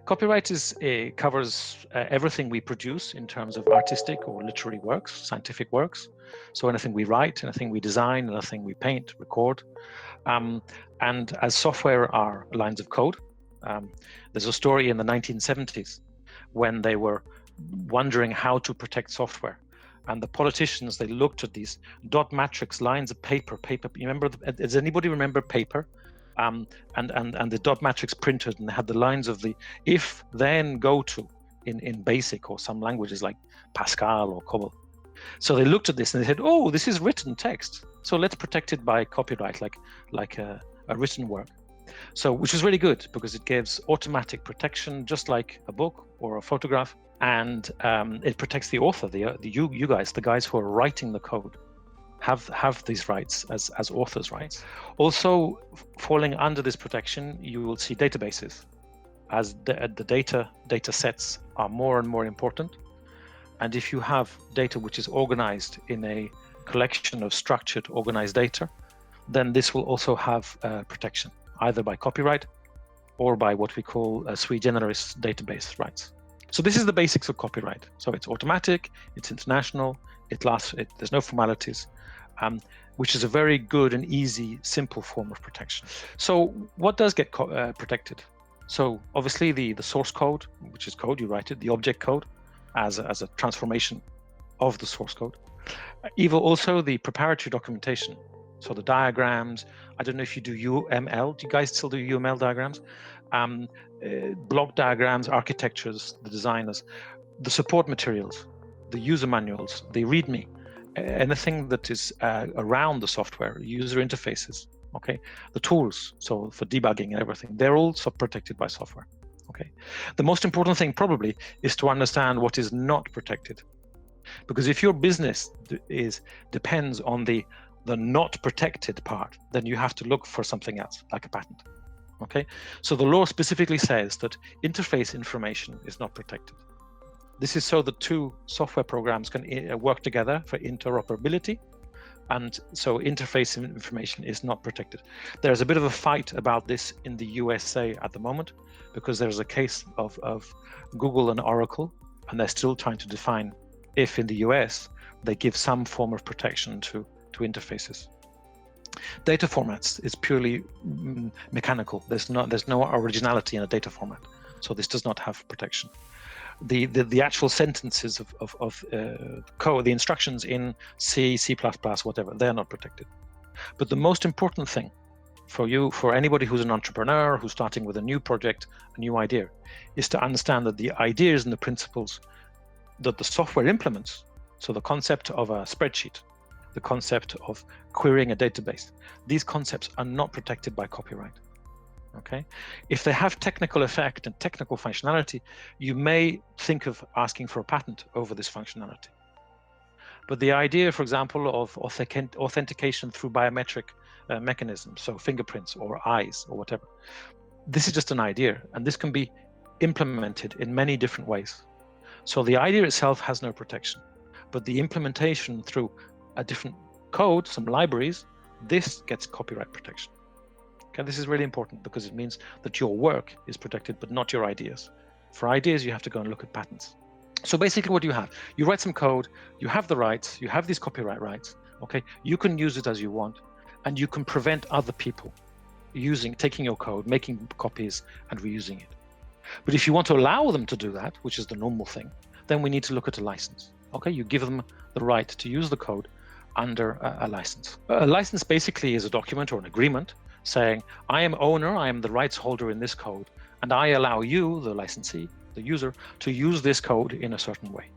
Copyright covers everything we produce in terms of artistic or literary works, scientific works. So anything we write, anything we design, anything we paint, record. And as software are lines of code, there's a story in the 1970s when they were wondering how to protect software. And the politicians, they looked at these dot matrix lines of paper. You remember, does anybody remember paper? And the dot matrix printed, and they had the lines of the if, then, go to in BASIC or some languages like Pascal or COBOL. So they looked at this and they said, oh, this is written text. So let's protect it by copyright, like a written work. So, which is really good because it gives automatic protection, just like a book or a photograph. And it protects the author, you guys, the guys who are writing the code. Have these rights as authors' rights. Also, falling under this protection, you will see databases, as the data sets are more and more important. And if you have data which is organized in a collection of structured, organized data, then this will also have protection, either by copyright or by what we call sui generis database rights. So this is the basics of copyright. So it's automatic, it's international, there's no formalities. Which is a very good and easy, simple form of protection. So what does get protected? So obviously the source code, which is code, you write it, the object code as a transformation of the source code. Even also the preparatory documentation. So the diagrams, I don't know if you do UML, do you guys still do UML diagrams? Block diagrams, architectures, the designers, the support materials, the user manuals, the README, anything that is around the software, user interfaces, okay? The tools, so for debugging and everything, they're also protected by software, okay? The most important thing probably is to understand what is not protected. Because if your business depends on the not protected part, then you have to look for something else, like a patent, okay? So the law specifically says that interface information is not protected. This is so that two software programs can work together for interoperability, and so interface information is not protected. There's a bit of a fight about this in the USA at the moment, because there's a case of Google and Oracle, and they're still trying to define if in the US they give some form of protection to interfaces. Data formats is purely mechanical. There's no originality in a data format, so this does not have protection. The actual sentences of code, the instructions in C, C++, whatever, they're not protected. But the most important thing for anybody who's an entrepreneur, who's starting with a new project, a new idea, is to understand that the ideas and the principles that the software implements, so the concept of a spreadsheet, the concept of querying a database, these concepts are not protected by copyright. Okay, if they have technical effect and technical functionality, you may think of asking for a patent over this functionality. But the idea, for example, of authentication through biometric mechanisms, so fingerprints or eyes or whatever, this is just an idea, and this can be implemented in many different ways. So the idea itself has no protection, but the implementation through a different code, some libraries, this gets copyright protection. Okay, this is really important because it means that your work is protected, but not your ideas. For ideas, you have to go and look at patents. So basically what you have, you write some code, you have the rights, you have these copyright rights, okay? You can use it as you want, and you can prevent other people taking your code, making copies and reusing it. But if you want to allow them to do that, which is the normal thing, then we need to look at a license, okay? You give them the right to use the code under a license. A license basically is a document or an agreement saying, I am owner, I am the rights holder in this code, and I allow you, the licensee, the user, to use this code in a certain way.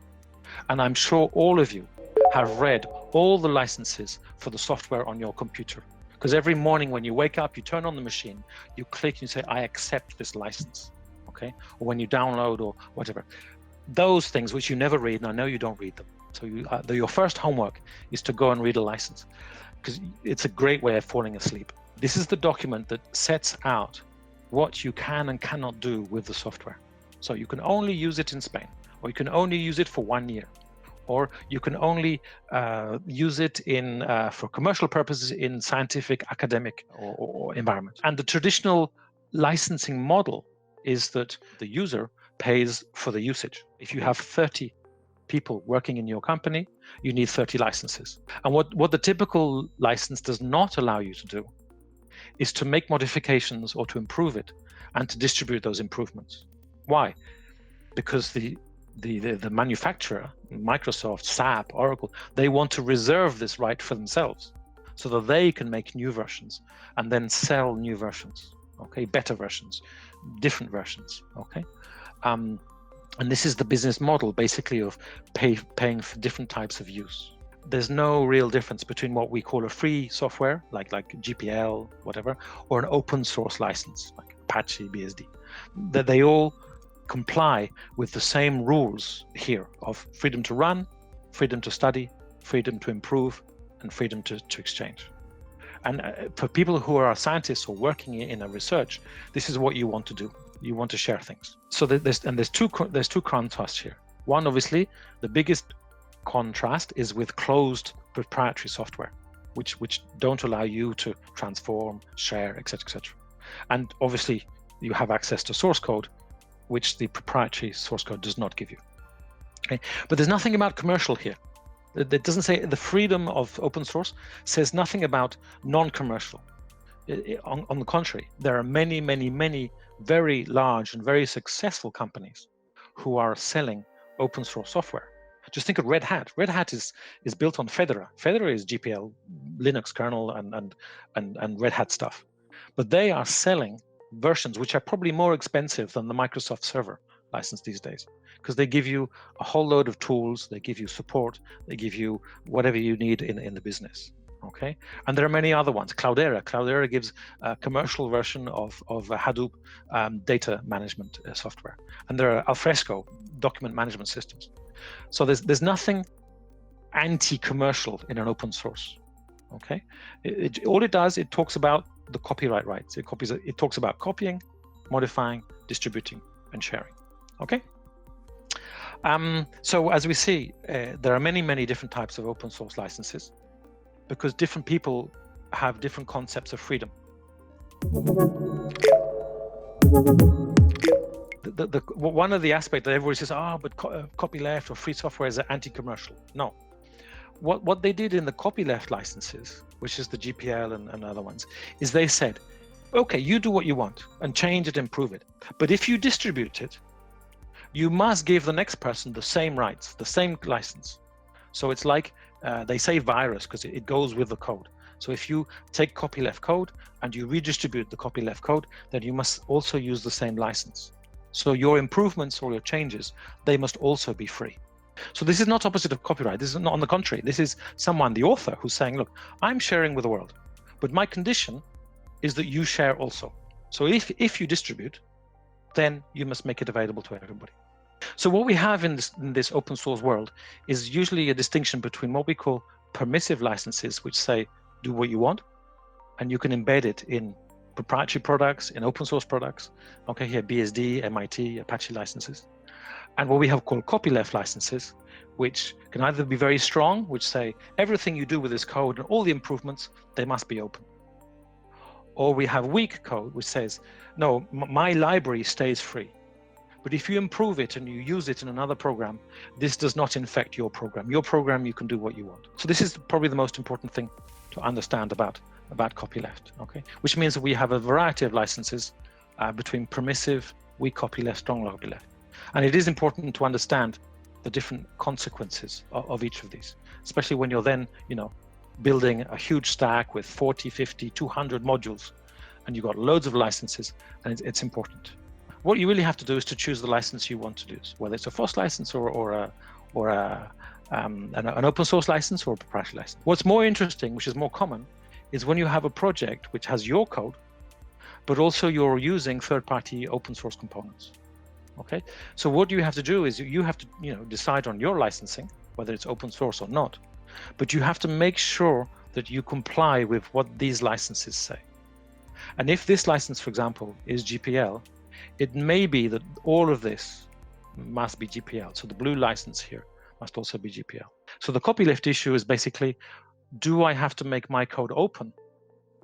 And I'm sure all of you have read all the licenses for the software on your computer. Because every morning when you wake up, you turn on the machine, you click and you say, I accept this license, okay? Or when you download or whatever. Those things which you never read, and I know you don't read them. So your first homework is to go and read a license, because it's a great way of falling asleep. This is the document that sets out what you can and cannot do with the software. So you can only use it in Spain, or you can only use it for 1 year, or you can only use it in for commercial purposes in scientific, academic, or environment. And the traditional licensing model is that the user pays for the usage. If you have 30 people working in your company, you need 30 licenses. And what the typical license does not allow you to do is to make modifications or to improve it and to distribute those improvements. Why? Because the manufacturer, Microsoft, SAP, Oracle, they want to reserve this right for themselves so that they can make new versions and then sell new versions, okay, better versions, different versions, okay? And this is the business model, basically, of paying for different types of use. There's no real difference between what we call a free software, like GPL, whatever, or an open source license, like Apache, BSD. That they all comply with the same rules here of freedom to run, freedom to study, freedom to improve, and freedom to exchange. And for people who are scientists or working in a research, this is what you want to do. You want to share things. So there's two contrasts here. One, obviously, the biggest contrast is with closed proprietary software, which don't allow you to transform, share, etc., etc. And obviously, you have access to source code, which the proprietary source code does not give you. Okay, but there's nothing about commercial here. It doesn't say the freedom of open source says nothing about non-commercial. On the contrary, there are many, many, many very large and very successful companies who are selling open source software. Just think of Red Hat. Red Hat is built on Fedora. Fedora is GPL, Linux kernel, and Red Hat stuff. But they are selling versions which are probably more expensive than the Microsoft Server license these days, because they give you a whole load of tools, they give you support, they give you whatever you need in the business. Okay, and there are many other ones. Cloudera gives a commercial version of Hadoop data management software, and there are Alfresco document management systems. So there's nothing anti-commercial in an open source. Okay, all it does, it talks about the copyright rights. It talks about copying, modifying, distributing, and sharing. Okay. So as we see, there are many, many different types of open source licenses, because different people have different concepts of freedom. One of the aspects that everybody says, but copyleft or free software is anti-commercial. No. What they did in the copyleft licenses, which is the GPL and other ones, is they said, okay, you do what you want and change it, improve it. But if you distribute it, you must give the next person the same rights, the same license. So it's like, they say virus because it goes with the code. So if you take copyleft code and you redistribute the copyleft code, then you must also use the same license. So your improvements or your changes, they must also be free. So this is not opposite of copyright. This is not, on the contrary. This is someone, the author, who's saying, look, I'm sharing with the world, but my condition is that you share also. So if you distribute, then you must make it available to everybody. So what we have in this open source world is usually a distinction between what we call permissive licenses, which say, do what you want, and you can embed it in proprietary products, in open source products. Okay, here BSD, MIT, Apache licenses. And what we have called copyleft licenses, which can either be very strong, which say everything you do with this code and all the improvements, they must be open. Or we have weak code, which says, no, my library stays free. But if you improve it and you use it in another program, this does not infect your program. Your program, you can do what you want. So this is probably the most important thing to understand about copyleft, okay? Which means that we have a variety of licenses between permissive, weak copyleft, strong copyleft. And it is important to understand the different consequences of each of these, especially when you're then, building a huge stack with 40, 50, 200 modules, and you've got loads of licenses, and it's important. What you really have to do is to choose the license you want to use, whether it's a FOSS license or an open source license or a proprietary license. What's more interesting, which is more common, is when you have a project which has your code, but also you're using third-party open source components. Okay, so what you have to do is you have to decide on your licensing, whether it's open source or not, but you have to make sure that you comply with what these licenses say. And if this license, for example, is GPL, it may be that all of this must be GPL. So the blue license here must also be GPL. So the copyleft issue is basically, do I have to make my code open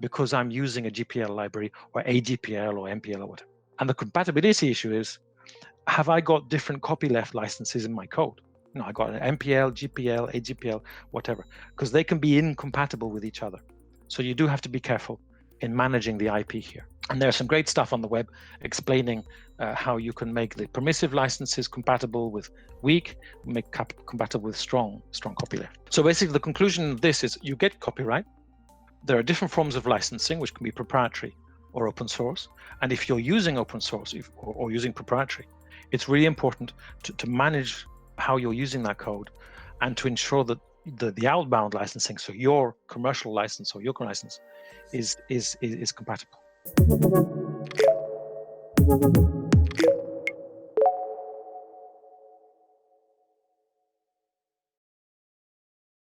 because I'm using a GPL library or AGPL or MPL or whatever? And the compatibility issue is, have I got different copyleft licenses in my code? No, I got an MPL, GPL, AGPL, whatever, because they can be incompatible with each other. So you do have to be careful in managing the IP here. And there's some great stuff on the web explaining how you can make the permissive licenses compatible with weak, make compatible with strong copyleft. So basically the conclusion of this is you get copyright. There are different forms of licensing, which can be proprietary or open source. And if you're using open source or using proprietary, it's really important to manage how you're using that code and to ensure that the outbound licensing, so your commercial license or your license, is compatible.